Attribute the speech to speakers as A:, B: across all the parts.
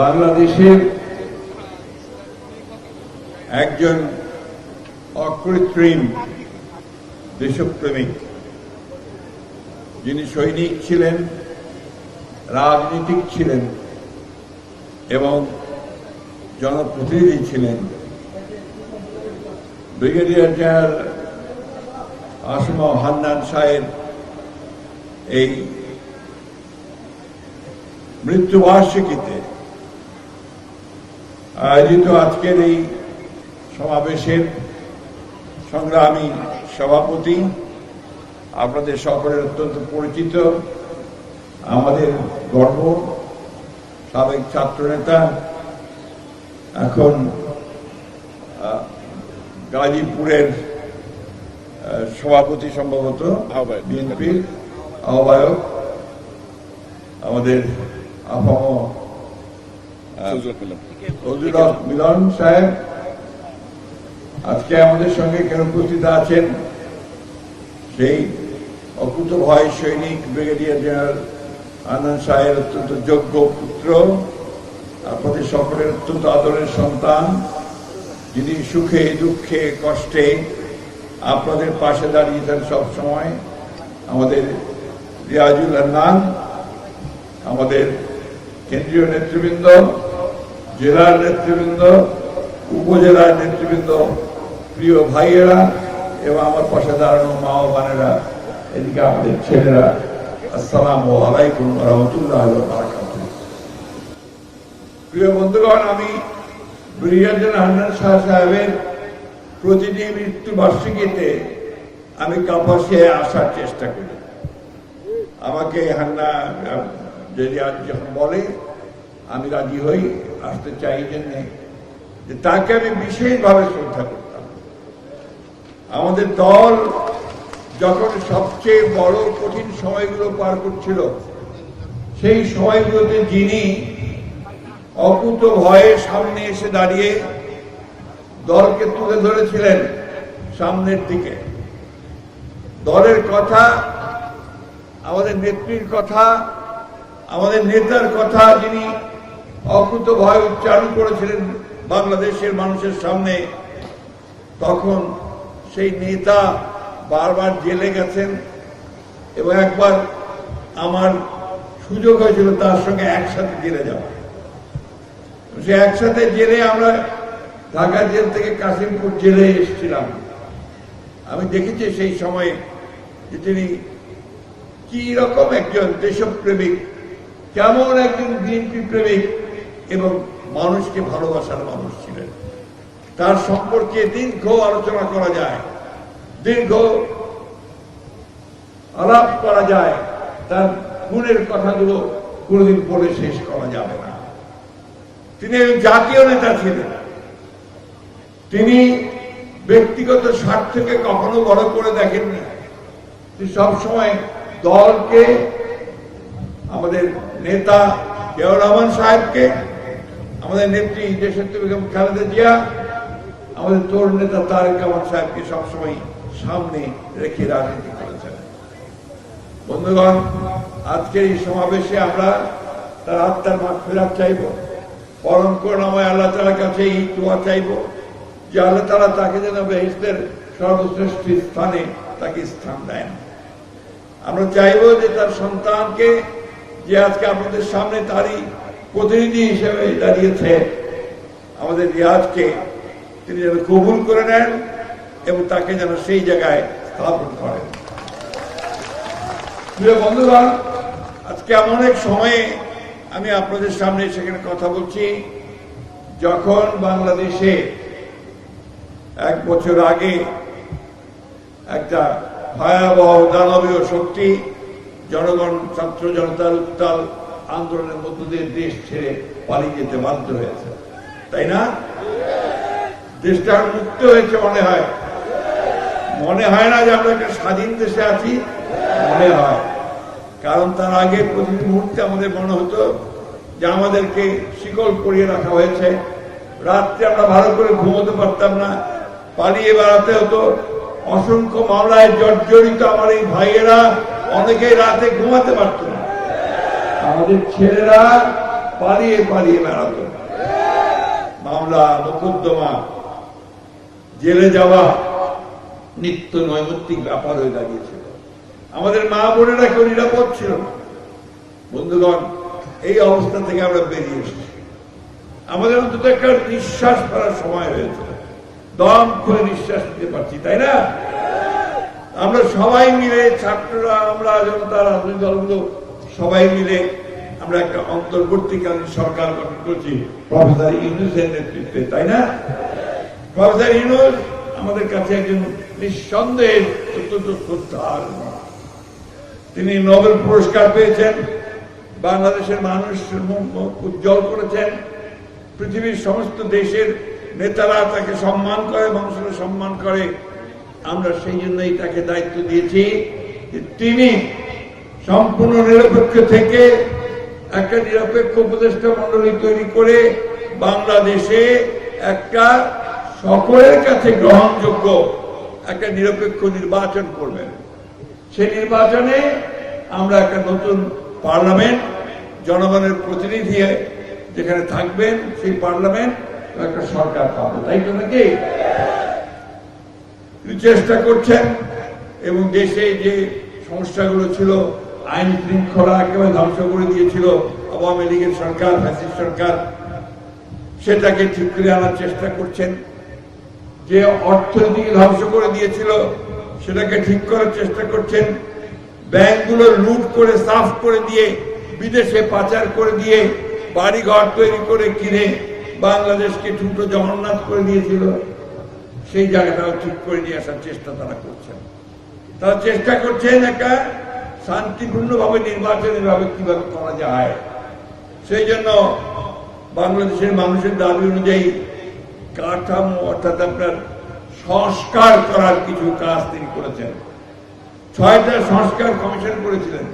A: বাংলাদেশের একজন অকৃত্রিম দেশপ্রেমিক, যিনি সৈনিক ছিলেন, রাজনীতিক ছিলেন এবং জনপ্রতিনিধি ছিলেন, ব্রিগেডিয়ার জেনারেল আসিফ হান্নান সাহেব এই মৃত্যুবার্ষিকীতে আয়োজিত আজকের এই সমাবেশের সংগ্রামী সভাপতি, আপনাদের সকলের অত্যন্ত পরিচিত, আমাদের গর্ব, সাবেক ছাত্রনেতা, এখন গাজীপুরের সভাপতি, সম্ভবত বিএনপির আহ্বায়ক, আমাদের আফম মিলন সাহেব আজকে আমাদের সঙ্গে কেন উপস্থিত আছেন, সেই অকুতভয় সৈনিক ব্রিগেডিয়ার জেনারেল হান্নান সাহেবের অত্যন্ত যোগ্য পুত্র, আপনাদের সকলের অত্যন্ত আদরের সন্তান, যিনি সুখে দুঃখে কষ্টে আপনাদের পাশে দাঁড়িয়েছেন সবসময়, আমাদের রিয়াজুল হান্নান, আমাদের কেন্দ্রীয় নেতৃবৃন্দ, জেলার নেতৃবৃন্দ, উপজেলার নেতৃবৃন্দ, প্রিয় ভাইয়েরা এবং আমার পাশে দাঁড়ানো মা ও বোনেরা, এদিকে আমাদের ছেলেরা, আসসালামু আলাইকুম ওয়া রাহমাতুল্লাহি ওয়া বারাকাতুহু। প্রিয় বন্ধুগণ, আমি ব্রিগেডিয়ার জেনারেল হান্নান শাহ সাহেবের প্রতিটি মৃত্যুবার্ষিকীতে আমি কাপাসিয়ায় আসার চেষ্টা করি। আমাকে হান্না যদি আজ যখন বলে আমি রাজি হই, আসতে চাই জন্যে যে তাকে আমি বিশেষভাবে শ্রদ্ধা করতাম। আমাদের দল যখন সবচেয়ে বড় কঠিন সময়গুলো পার করছিল, সেই সময়গুলোতে যিনি অকুত ভয়ে সামনে এসে দাঁড়িয়ে দলকে তুলে ধরেছিলেন সামনের দিকে, দলের কথা, আমাদের নেত্রীর কথা, আমাদের নেতার কথা যিনি অকুত ভয় উচ্চারণ করেছিলেন বাংলাদেশের মানুষের সামনে, তখন সেই নেতা বারবার জেলে গেছেন এবং একবার আমার সুযোগ হয়েছিল তার সঙ্গে একসাথে জেলে যাওয়া। সে একসাথে জেলে আমরা ঢাকা জেল থেকে কাশিমপুর জেলে এসেছিলাম। আমি দেখেছি সেই সময়ে যে তিনি কি রকম একজন দেশপ্রেমিক, কেমন একজন বিএনপি প্রেমিক এবং মানুষকে ভালোবাসার মানুষ ছিলেন। তার সম্পর্কে দীর্ঘ আলোচনা করা যায়, দীর্ঘ আলাপ করা যায়, তার গুণের কথাগুলো কোনদিন বলে শেষ করা যাবে না। তিনি জাতীয় নেতা ছিলেন, তিনি ব্যক্তিগত স্বার্থকে কখনো বড় করে দেখেননি। তিনি সবসময় দলকে, আমাদের নেতা জিয়াউর রহমান সাহেবকে, আমাদের নেত্রী দেশনেত্রী বেগম খালেদা জিয়া, আমাদের তরুণ নেতা তারেক রহমান সাহেবকে সবসময় সামনে রেখে রাজনীতি করেছেন। বন্ধুগণ, আজকের এই সমাবেশে আমরা তার আত্মার মাগফিরাত চাইব, পরম করুণাময় আল্লাহ তাআলার কাছে এই দোয়া চাইব যে আল্লাহ তাআলা তাকে যেন বেহেশতের সর্বশ্রেষ্ঠ স্থানে তাকে স্থান দেন। আমরা চাইব যে তার সন্তানকে, যে আজকে আপনাদের সামনে তারই প্রতিনিধি হিসেবে দাঁড়িয়েছে, আমাদের রিয়াজকে তিনি যেন কবুল করে নেন এবং তাকে যেন সেই জায়গায় স্থাপন করেন। প্রিয় বন্ধুগণ, আজকে এমন এক সময়ে আমি আপনাদের সামনে সেখানে কথা বলছি যখন বাংলাদেশে 1 বছর আগে একটা ভয়াবহ দানবীয় শক্তি জনগণ, ছাত্র জনতার উত্তাল আন্দোলনের মধ্য দিয়ে দেশ ছেড়ে পালিয়ে যেতে বাধ্য হয়েছে, তাই না? দেশটা মুক্ত হয়েছে মনে হয় না যে আমরা একটা স্বাধীন দেশে আছি, মনে হয়। কারণ তার আগে প্রতিটি মুহূর্তে আমাদের মনে হতো যে আমাদেরকে শিকল পরিয়ে রাখা হয়েছে, রাত্রে আমরা ভালো করে ঘুমোতে পারতাম না, পালিয়ে বেড়াতে হতো, অসংখ্য মামলায় জর্জরিত আমার এই ভাইয়েরা অনেকেই রাতে ঘুমাতে পারত না। আমাদের ছেলেরা পালিয়ে পালিয়ে বেড়াত, মামলা মোকদ্দমা জেলে যাওয়া নিত্য নৈমিত্তিক ব্যাপার হয়ে দাঁড়িয়েছিল। আমাদের মা বোনেরা কেউ নিরাপদ ছিল না। বন্ধুগণ, এই অবস্থা থেকে আমরা বেরিয়ে এসেছি। আমাদের অন্তত একটা নিঃশ্বাস ফেলার সময় হয়েছে, দম করে নিঃশ্বাস নিতে পারছি, তাই না? আমরা সবাই মিলে, ছাত্ররা, আমরা জনতা, রাজনৈতিক দলগুলো সবাই মিলে আমরা একটা অন্তর্বর্তীকালীন সরকার গঠন করছি প্রফেসর ইউনূসের নেতৃত্বে, তাই না? প্রফেসর ইউনূস আমাদের কাছে একজন নিঃসন্দেহে অত্যন্ত শ্রদ্ধার। তিনি নোবেল পুরস্কার পেয়েছেন, বাংলাদেশের মানুষের মুখ উজ্জ্বল করেছেন, পৃথিবীর সমস্ত দেশের নেতারা তাকে সম্মান করে, মানুষেরা সম্মান করে। আমরা সেই জন্যই তাকে দায়িত্ব দিয়েছি যে তিনি সম্পূর্ণ নিরপেক্ষ থেকে একটা নিরপেক্ষ উপদেষ্টা মন্ডলী তৈরি করে বাংলাদেশে একটা সকলের কাছে গ্রহণযোগ্য একটা নিরপেক্ষ নির্বাচন করবেন। সেই নির্বাচনে আমরা একটা নতুন পার্লামেন্ট, জনগণের প্রতিনিধি যেখানে থাকবেন, সেই পার্লামেন্ট একটা সরকার পাবো, তাই তো নাকি? চেষ্টা করছেন এবং দেশে যে সমস্যাগুলো ছিল, আইন শৃঙ্খলা একেবারে ধ্বংস করে দিয়েছিল আওয়ামী লীগের সরকার, ফ্যাসিস্ট সরকার, সেটাকে ঠিক করে আনার চেষ্টা করছেন। যে অর্থনীতিকে ধ্বংস করে দিয়েছিল সেটাকে ঠিক করার চেষ্টা করছেন। ব্যাংকগুলো লুট করে সাফ করে দিয়ে, বিদেশে পাচার করে দিয়ে, বাড়ি ঘর তৈরি করে কিনে বাংলাদেশকে ঠুটো জগন্নাথ করে দিয়েছিল, সেই জায়গাটাও ঠিক করে নিয়ে আসার চেষ্টা তারা করছেন। তারা চেষ্টা করছেন একটা শান্তিপূর্ণভাবে নির্বাচনের ভাবে কিভাবে করা যায়। সেই জন্য বাংলাদেশের মানুষের দাবি অনুযায়ী কাঠামো, অর্থাৎ আপনার সংস্কার করার কিছু কাজ তিনি করেছেন। 6টা সংস্কার কমিশন করেছিলেন।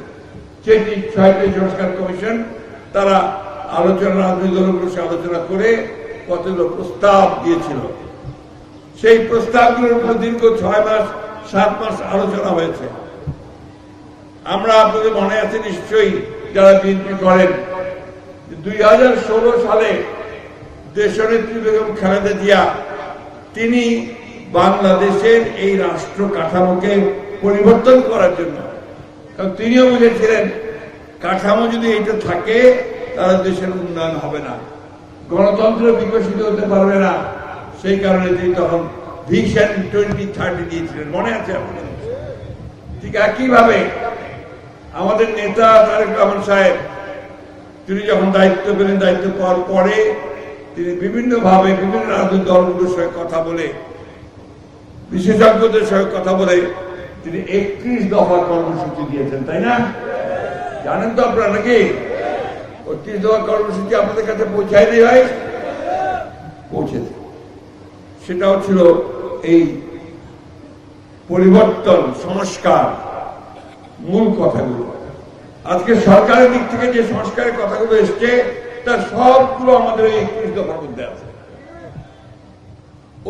A: সেই 6টা সংস্কার কমিশন তারা আলোচনা, রাজনৈতিক দলগুলোর সাথে আলোচনা করে কতগুলো প্রস্তাব দিয়েছিল। সেই প্রস্তাবগুলোর উপর দীর্ঘ 6 মাস 7 মাস আলোচনা হয়েছে। আমরা, আপনাদের মনে আছে নিশ্চয়ই যারা বিএনপি করেন, 2016 সালে দেশনেত্রী বেগম খালেদা জিয়া তিনি বাংলাদেশের এই রাষ্ট্র কাঠামোকে পরিবর্তন করার জন্য, কারণ তিনিও বুঝেছিলেন কাঠামো যদি এটা থাকে তাহলে দেশের উন্নয়ন হবে না, গণতন্ত্র বিকশিত হতে পারবে না। সেই কারণে তিনি তখন ভিশন 2030 দিয়েছিলেন, মনে আছে আপনাদের? ঠিক একইভাবে আমাদের নেতা তারেক রহমান সাহেব, তিনি যখন দায়িত্ব পেলেন, দায়িত্ব পাওয়ার পরে তিনি বিভিন্নভাবে বিভিন্ন রাজনৈতিক দলগুলোর সঙ্গে কথা বলে, বিশেষজ্ঞদের সঙ্গে কথা বলে তিনি 31 দফা কর্মসূচি দিয়েছেন, তাই না? জানেন তো আপনারা নাকি? 31 দফা কর্মসূচি আপনাদের কাছে পৌঁছায় নেই ভাই? পৌঁছেছে। সেটাও ছিল এই পরিবর্তন, সংস্কার, মূল কথাগুলো। আজকে সরকারের দিক থেকে যে সংস্কারের কথাগুলো এসছে তার সবগুলো আমাদের ওই 31 দফার মধ্যে আছে।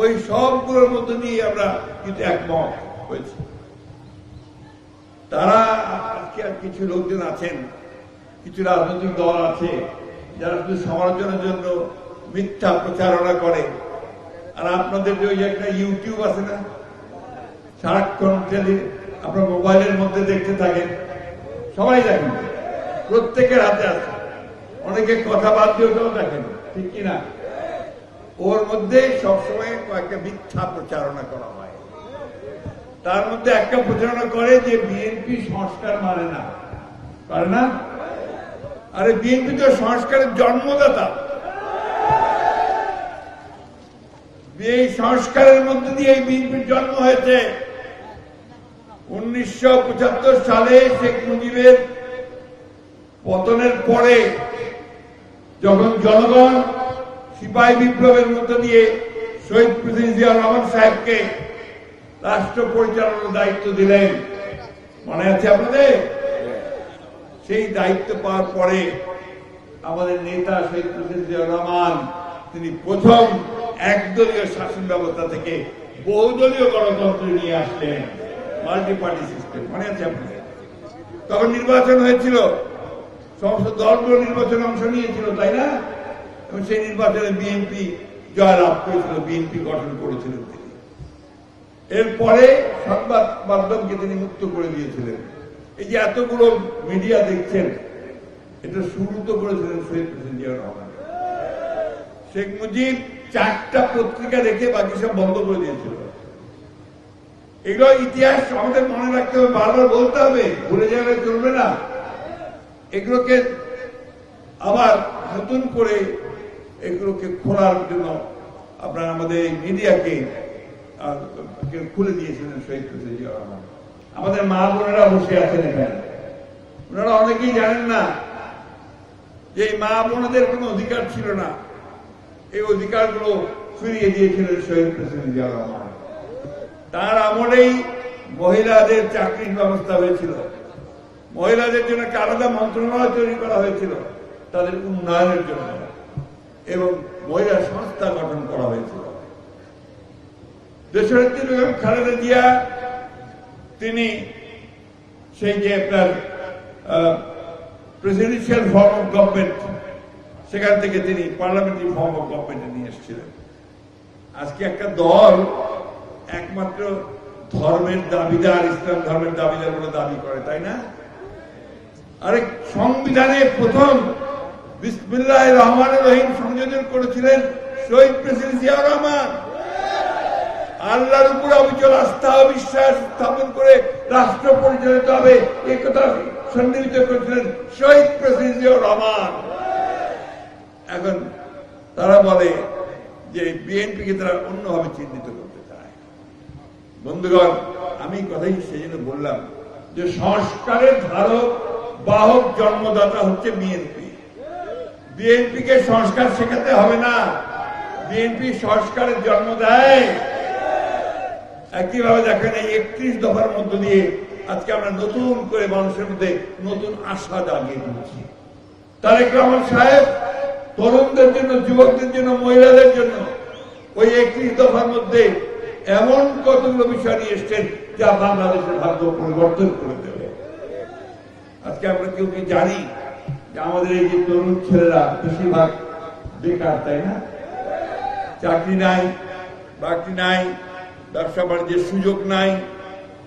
A: ওই সবগুলোর মধ্যে দিয়ে আমরা কিন্তু একমত হয়েছি। তারা আজকে আর কিছু লোকজন আছেন, কিছু রাজনৈতিক দল আছে যারা শুধু সমালোচনার জন্য মিথ্যা প্রচারণা করে। আর আপনাদের যে ওই একটা ইউটিউব আছে না, সারাক্ষণ আপনার মোবাইলের মধ্যে দেখতে থাকেন, সবাই দেখেন, প্রত্যেকের হাতে আছে, অনেকে কথা বাদ দিয়ে ওটাও দেখেন, ঠিক কিনা? ওর মধ্যে সবসময় কয়েকটা মিথ্যা প্রচারণা করা হয়। তার মধ্যে একটা প্রচারণা করে যে বিএনপি সংস্কার মানে না, পারে না। আরে বিএনপি তো সংস্কারের জন্মদাতা। এই সংস্কারের মধ্যে দিয়ে এই বিএনপির জন্ম হয়েছে। 1975 সালে শেখ মুজিবের পতনের পরে যখন জনগণ সিপাহী বিপ্লবের মধ্য দিয়ে শহীদ প্রেসিডেন্ট জিয়া রহমান সাহেবকে রাষ্ট্র পরিচালনার দায়িত্ব দিলেন, মনে আছে আপনাদের? সেই দায়িত্ব পাওয়ার পরে আমাদের নেতা শহীদ প্রেসিডেন্ট জিয়া রহমান তিনি প্রথম একদলীয় শাসন ব্যবস্থা থেকে বহুদলীয় গণতন্ত্র নিয়ে আসলেন, মাল্টি পার্টি সিস্টেম, মনে আছে আপনাদের? তখন নির্বাচন হয়েছিল, সমস্ত দলগুলো নির্বাচনে অংশ নিয়েছিল, তাই না? এবং সেই নির্বাচনে বিএনপি জয়লাভ করেছিল, বিএনপি গঠন করেছিলেন তিনি। এরপরে সংবাদ মাধ্যমকে তিনি মুক্ত করে দিয়েছিলেন। এই যে এতগুলো মিডিয়া দেখছেন, এটা শুরু তো করেছিলেন শহীদ প্রেসিডেন্ট জিয়াউর রহমান। শেখ মুজিব 4টা পত্রিকা রেখে বাকি সব বন্ধ করে দিয়েছিল। এগুলো ইতিহাস আমাদের মনে রাখতে হবে, বারবার বলতে হবে, ভুলে যাওয়া চলবে না। এগুলোকে আবার নতুন করে এগুলোকে খোলার জন্য আপনারা আমাদের এই মিডিয়াকে খুলে দিয়েছিলেন শহীদ প্রেসিডেন্ট জিয়াউর রহমান। আমাদের মা বোনেরা বসে আছেন এখানে, ওনারা অনেকেই জানেন না যে এই মা বোনদের কোনো অধিকার ছিল না। এই অধিকারগুলো ফিরিয়ে দিয়েছিলেন শহীদ প্রেসিডেন্ট জিয়াউর রহমান। তার আমলেই মহিলাদের চাকরির ব্যবস্থা হয়েছিল, মহিলাদের জন্য একটা আলাদা মন্ত্রণালয় তৈরি করা হয়েছিল তাদের উন্নয়নের জন্য, এবং মহিলা সংস্থা গঠন করা হয়েছিল। দেশনেত্রী বেগম খালেদা জিয়া তিনি সেই যে আপনার প্রেসিডেন্সিয়াল ফর্ম অফ গভর্নমেন্ট, সেখান থেকে তিনি পার্লামেন্টারি ফর্ম অফ গভর্নমেন্টে নিয়ে এসেছিলেন। আজকে একটা দল একমাত্র ধর্মের দাবিদার, ইসলাম ধর্মের দাবিদার বলে দাবি করে, তাই না? আরে সংবিধানে প্রথম বিসমিল্লাহির রহমানির রহিম সংযোজন করেছিলেন শহীদ প্রেসিডেন্ট জিয়াউর রহমান। আল্লাহর উপর অবিচল আস্থা ও বিশ্বাস স্থাপন করে রাষ্ট্র পরিচালিত হবে, এই কথা সন্নিহিত করেছিলেন শহীদ প্রেসিডেন্ট জিয়াউর রহমান। এখন তারা বলে যে বিএনপিকে তারা অন্যভাবে চিহ্নিত করতে চায়। বন্ধুগণ, আমি কথাই সেই জন্য বললাম যে সংস্কারের ধারক বাহক জন্মদাতা হচ্ছে বিএনপি। বিএনপিকে সংস্কার শেখাতে হবে না, বিএনপি সংস্কারের জন্ম দেয়। একইভাবে দেখেন এই 31 দফার মধ্য দিয়ে আজকে আমরা নতুন করে মানুষের মধ্যে নতুন আশা জাগিয়ে তুলছি। তারেক রহমান সাহেব তরুণদের জন্য, যুবকদের জন্য, মহিলাদের জন্য ওই 31 দফার মধ্যে এমন কতগুলো বিষয় নিয়ে এসছেন যা বাংলাদেশের ভাগ্য পরিবর্তন করে দেবে। আজকে আমরা কেউ কি জানি যে আমাদের এই যে তরুণ ছেলেরা বেশিরভাগ বেকার, তাই না? চাকরি নাই, বাকরি নাই, ব্যবসা বাণিজ্যের সুযোগ নাই,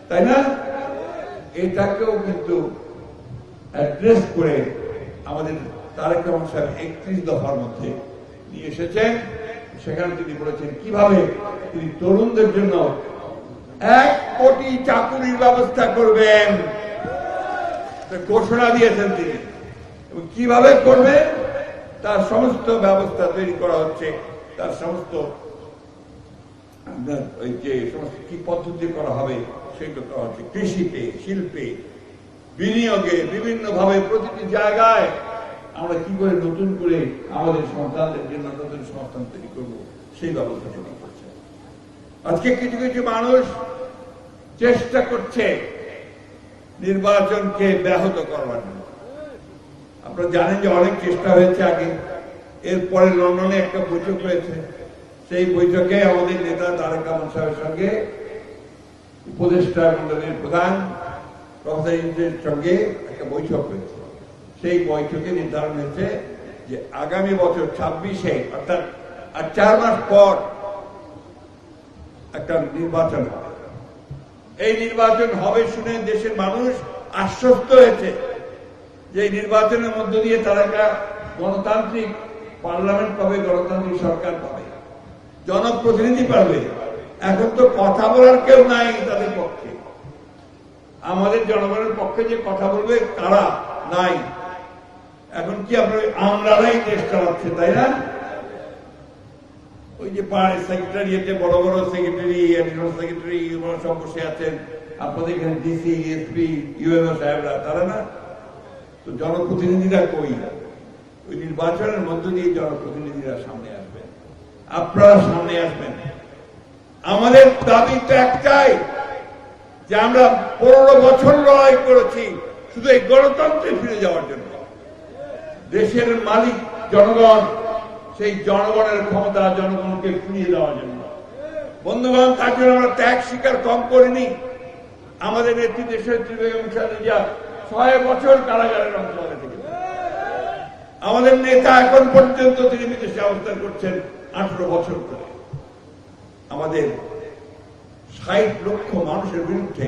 A: তাই না? এটাকেও কিন্তু অ্যাড্রেস করে আমাদের তারেক রহমান সাহেব 31 দফার মধ্যে নিয়ে এসেছেন। সেখানে তিনি বলেছেন কিভাবে তিনি তরুণদের জন্য 1 কোটি চাকুরির ব্যবস্থা করবেন, ঘোষণা দিয়েছেন তিনি। এবং কিভাবে করবেন তার সমস্ত ব্যবস্থা তৈরি করা হচ্ছে, তার সমস্ত ওই যে সমস্ত কি পদ্ধতি করা হবে সেগুলো করা হচ্ছে। কৃষিতে, শিল্পে, বিনিয়োগে, বিভিন্ন ভাবে প্রতিটি জায়গায় আমরা কি করে নতুন করে আমাদের সন্তানদের জন্য নতুন সংস্থান তৈরি করবো সেই ব্যবস্থা তিনি করছে। আজকে কিছু কিছু মানুষ চেষ্টা করছে নির্বাচনকে ব্যাহত করবার জন্য। আপনারা জানেন যে অনেক চেষ্টা হয়েছে আগে, এরপরে লন্ডনে একটা বৈঠক হয়েছে। সেই বৈঠকে আমাদের নেতা তারেক রহমান সাহেবের সঙ্গে উপদেষ্টা মন্ডলীর প্রধান প্রফেসর ইউনূসের সঙ্গে একটা বৈঠক হয়েছে। সেই বৈঠকে নির্ধারণ হয়েছে যে আগামী বছর 26-এ, অর্থাৎ আর 4 মাস পর একটা নির্বাচন হবে। এই নির্বাচন হবে শুনে দেশের মানুষ আশ্বস্ত হয়েছে যে এই নির্বাচনের মধ্য দিয়ে তারা একটা গণতান্ত্রিক পার্লামেন্ট পাবে, গণতান্ত্রিক সরকার পাবে, জনপ্রতিনিধি পাবে। এখন তো কথা বলার কেউ নাই তাদের পক্ষে, আমাদের জনগণের পক্ষে যে কথা বলবে তারা নাই। এখন কি আমরাই দেশ চালাচ্ছে, তাই না? ওই যে সেক্রেটারিয়েটে বড় বড় সেক্রেটারি, অ্যাডিশনাল সেক্রেটারি সব বসে আছেন, আপনাদের এখানে ডিসি, এসপি, ইউএনও সাহেবরা, তারা না? তো জনপ্রতিনিধিরা কই? ওই নির্বাচনের মধ্য দিয়ে জনপ্রতিনিধিরা সামনে আসবেন, আপনারা সামনে আসবেন। আমাদের দাবি তো একটাই যে আমরা 15 বছর লড়াই করেছি শুধু এই গণতন্ত্রে ফিরে যাওয়ার জন্য। দেশের মালিক জনগণ, সেই জনগণের ক্ষমতা জনগণকে ফিরিয়ে দেওয়ার জন্য। বন্ধুগণ, তার জন্য আমরা ত্যাগ স্বীকার কম করিনি। আমাদের নেত্রী দেশনেত্রী বেগম খালেদা জিয়া 6 বছর কারাগারের অন্তরালে থেকে আমাদের নেতা এখন পর্যন্ত তিনি বিদেশে অবস্থান করছেন 18 বছর ধরে। আমাদের 60 লক্ষ মানুষের বিরুদ্ধে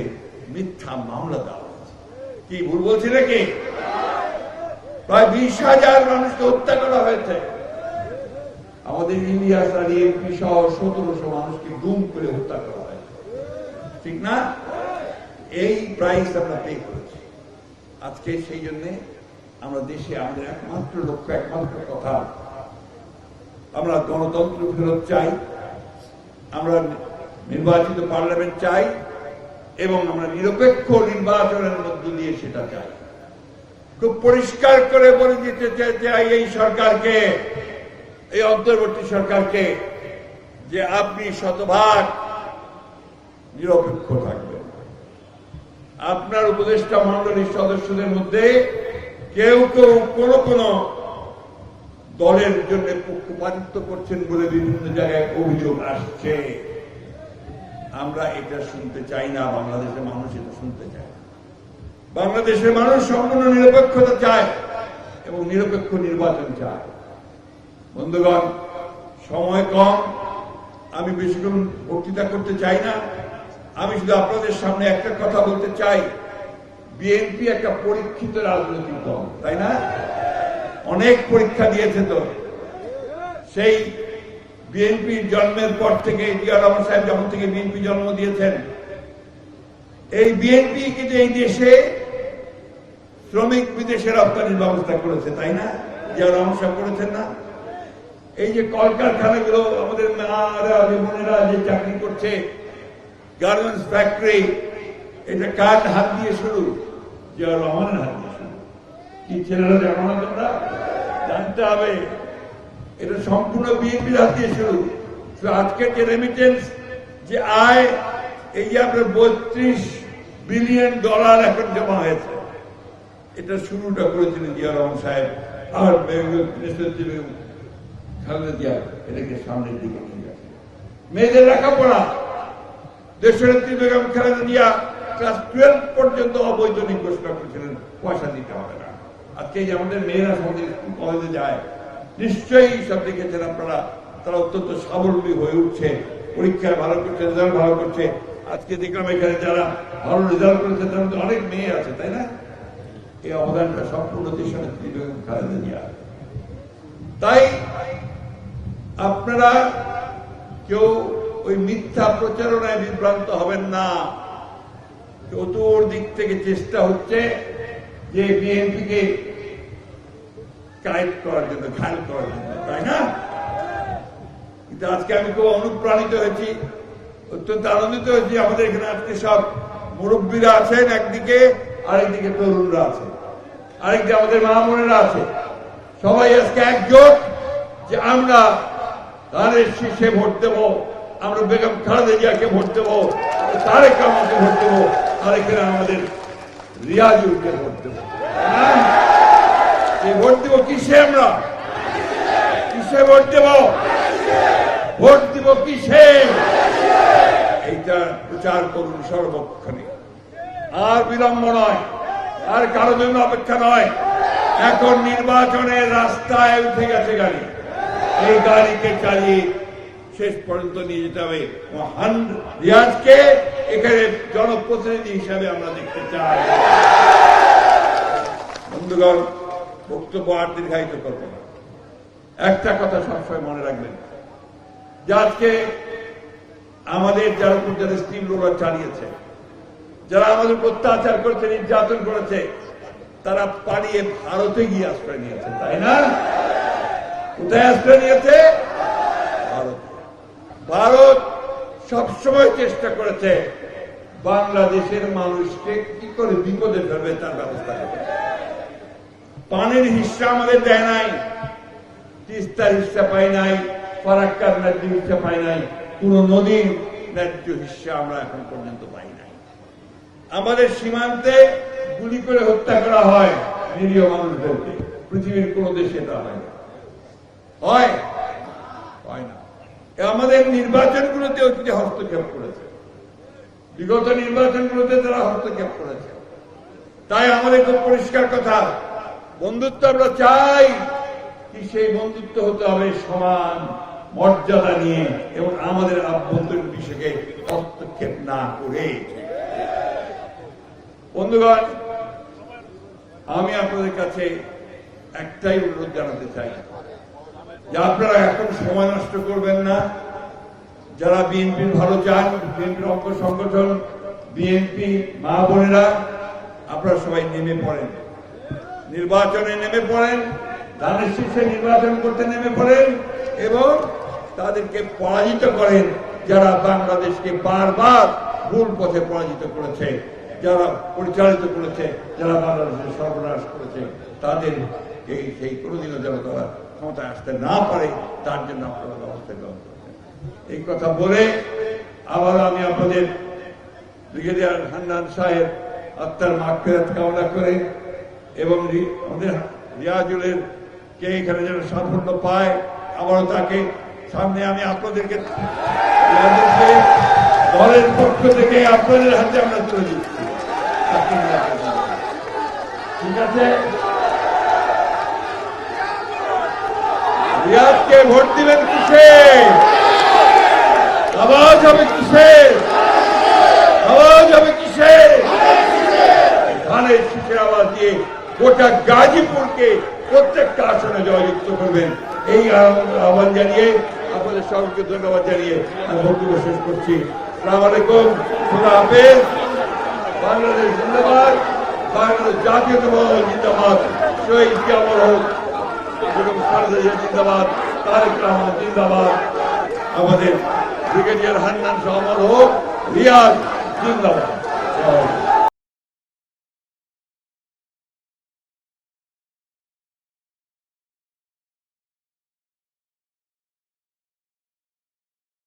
A: মিথ্যা মামলা দেওয়া হয়েছে। কি ভুল বলছি নাকি? প্রায় 20,000 মানুষকে হত্যা করা হয়েছে। আমাদের ইলিয়াস আর এমপি সহ 1700 মানুষকে গুম করে হত্যা করা হয়েছে, ঠিক না? এই প্রাইস আমরা পে করেছি। আজকে সেই জন্য আমরা দেশে আমাদের একমাত্র লক্ষ্য, একমাত্র কথা, আমরা গণতন্ত্র ফেরত চাই, আমরা নির্বাচিত পার্লামেন্ট চাই এবং আমরা নিরপেক্ষ নির্বাচনের মধ্য দিয়ে সেটা চাই। খুব পরিষ্কার করে বলে দিতে চাই এই সরকারকে, এই অন্তর্বর্তী সরকারকে, যে আপনি শতভাগ নিরপেক্ষ থাকবেন। আপনার উপদেষ্টা মণ্ডলীর সদস্যদের মধ্যে কেউ কেউ কোন দলের জন্য পক্ষপাতিত্ব করছেন বলে বিভিন্ন জায়গায় অভিযোগ আসছে। আমরা এটা শুনতে চাই না, বাংলাদেশের মানুষ এটা শুনতে চায়। বাংলাদেশের মানুষ সম্পূর্ণ নিরপেক্ষতা চায় এবং নিরপেক্ষ নির্বাচন চায়। বন্ধুগণ, সময় কম, আমি বেশিক্ষণ বক্তৃতা করতে চাই না। আমি শুধু আপনাদের সামনে একটা কথা বলতে চাই, বিএনপি একটা পরীক্ষিত রাজনৈতিক দল, তাই না? অনেক পরীক্ষা দিয়েছে তো। সেই বিএনপির জন্মের পর থেকে, জিয়া রহমান সাহেব যখন থেকে বিএনপি জন্ম দিয়েছেন, এই বিএনপি কিন্তু এই দেশে শ্রমিক বিদেশে রপ্তানির ব্যবস্থা করেছে, তাই না? জিয়া রহমান সাহেব করেছেন না? এই যে কলকারখানাগুলো, আমাদের মেয়েরা বোনেরা যে চাকরি করছে, গার্মেন্টস ফ্যাক্টরি, এটা কার হাত দিয়ে শুরু? জিয়া রহমানের হাত দিয়ে শুরু। কি ছেলেরা জানো না তোমরা? জানতে হবে, এটা সম্পূর্ণ বিএনপির হাত দিয়ে শুরু। আজকের যে রেমিটেন্স, যে আয়, এই যে আপনার $32 বিলিয়ন এখন জমা হয়েছে, এটা শুরুটা করেছিলেন জিয়া রহমান সাহেব আর খালেদা জিয়া। এটাকে সামনের দিকে নিয়ে গেছে। মেয়েদের লেখাপড়া, দেশনেত্রী বেগম খালেদা জিয়া ক্লাস 12 পর্যন্ত অবৈতনিক ঘোষণা করেছিলেন, পয়সা দিতে হবে না। আজকে যে আমাদের মেয়েরা আমাদের কলেজে যায়, নিশ্চয়ই সব দেখেছেন আপনারা, তারা অত্যন্ত স্বাবলম্বী হয়ে উঠছে, পরীক্ষায় ভালো করছে, রেজাল্ট ভালো করছে। আজকে দেখলাম এখানে যারা ভালো রেজাল্ট করেছে তার মধ্যে অনেক মেয়ে আছে, তাই না? এই অবদানটা সম্পূর্ণ দেশনেত্রী বেগম খালেদা জিয়া। তাই আপনারা কেউ ওই মিথ্যা প্রচারণায় বিভ্রান্ত হবেন না। চতুর্দিক থেকে চেষ্টা হচ্ছে যে বিএনপিকে কায়েদ করার জন্য, ঘায়ল করার জন্য, তাই না? কিন্তু আজকে আমি খুব অনুপ্রাণিত হয়েছি, অত্যন্ত আনন্দিত হয়েছি। আমাদের এখানে আজকে সব মুরব্বীরা আছেন একদিকে, আরেকদিকে তরুণরা আছে, আরেকদিকে আমাদের মা বোনেরা আছে। সবাই আজকে একজোট যে আমরা ধানের শীর্ষে ভোট দেবো, আমরা বেগম খালেদা জিয়াকে ভোট দেবো, তারেক রহমানকে ভোট দেবো, আর এখানে আমাদের রিয়াজুলকে ভোট দেবো। ভোট দেবো কিসে? আমরা কিসে ভোট দেব? ভোট দিব কিসে? এইটা প্রচার করুন সর্বক্ষণে। আর বিলম্ব নয়, আর কারো জন্য অপেক্ষা নয়। এখন নির্বাচনের রাস্তায় উঠে গেছে গাড়ি। এই গাড়িকে চালিয়ে শেষ পর্যন্ত নিয়ে যেতে হবে। মহান রিয়াজকে এখানে জনপ্রতিনিধি হিসাবে আমরা দেখতে চাই। বন্ধুগণ, বক্তব্য আর দীর্ঘায়িত করব না। একটা কথা সবসময় মনে রাখবেন, যে আজকে আমাদের যারা স্টিম রোলার চালিয়েছে, যারা আমাদের অত্যাচার করেছে, নির্যাতন করেছে, তারা পালিয়ে ভারতে গিয়ে আশ্রয় নিয়েছে, তাই না? কোথায় আশ্রয় নিয়েছে? ভারত। ভারত সবসময় চেষ্টা করেছে বাংলাদেশের মানুষকে কি করে বিপদে ফেলবে তার ব্যবস্থা করবে। পানির হিস্সা আমাদের দেয় নাই, তিস্তার হিস্সা পাই নাই, ফারাক্কার ন্যায্য হিস্সা পাই নাই, কোন নদীর ন্যায্য হিস্সা আমরা এখন পর্যন্ত পাই নাই। আমাদের সীমান্তে গুলি করে হত্যা করা হয় নিরীহ মানুষদেরকে, পৃথিবীর কোন দেশে তা হয় না, হয় না। আমাদের নির্বাচনগুলোতেও তিনি হস্তক্ষেপ করেছে, বিগত নির্বাচনগুলোতে তারা হস্তক্ষেপ করেছে। তাই আমাদের খুব পরিষ্কার কথা, বন্ধুত্ব আমরা চাই, সেই বন্ধুত্ব হতে হবে সমান মর্যাদা নিয়ে এবং আমাদের আভ্যন্তরীণ বিষয়কে হস্তক্ষেপ না করে। বন্ধুগণ, আমি আপনাদের কাছে একটাই অনুরোধ জানাতে চাই যে আপনারা এখন সময় নষ্ট করবেন না। যারা বিএনপির ভালো চান, বিএনপির অঙ্গ সংগঠন, বিএনপি মা বোনেরা, আপনারা সবাই নেমে পড়েন, নির্বাচনে নেমে পড়েন, ধানের শীর্ষে নির্বাচন করতে নেমে পড়েন এবং তাদেরকে পরাজিত করেন যারা বাংলাদেশকে বারবার ভুল পথে পরাজিত করেছে, যারা পরিচালিত করেছে, যারা বাংলাদেশের সর্বনাশ করেছে, তাদের সেই কোনোদিনও যেন তারা ক্ষমতায় আসতে না পারে তার জন্য আপনারা ব্যবস্থা গ্রহণ করছেন। এই কথা বলে আবার আমি আপনাদের ব্রিগেডিয়ার হান্নান সাহেব আত্মার মাগফিরাত কামনা করে এবং আমাদের রিয়াজুলের কে এখানে যেন সাফল্য পায়, আবারও তাকে সামনে আমি আপনাদেরকে দলের পক্ষ থেকে আপনাদের হাতে আমরা তুলে দিচ্ছি। ঠিক আছে, রিয়াজকে ভোট দিবেন কিসে? আওয়াজ হবে কিসে? আওয়াজ হবে কিসে? ধানের শীষের আওয়াজ দিয়ে গোটা গাজীপুরকে প্রত্যেকটা আসনে জয়যুক্ত করবেন। এই আহ্বান জানিয়ে আপনাদের সকলকে ধন্যবাদ জানিয়ে আমি বক্তব্য শেষ করছি। আসসালামু আলাইকুম, খোদা হাফেজ। বাংলাদেশ জিন্দাবাদ, বাংলাদেশ জাতীয়তাবাদ জিন্দাবাদ, শহীদ জিয়াউর হক বেগম খালেদা জিয়া জিন্দাবাদ, তারেক রহমান জিন্দাবাদ, আমাদের ব্রিগেডিয়ার হান্নান শাহ অমর হোক, রিয়াজ জিন্দাবাদ।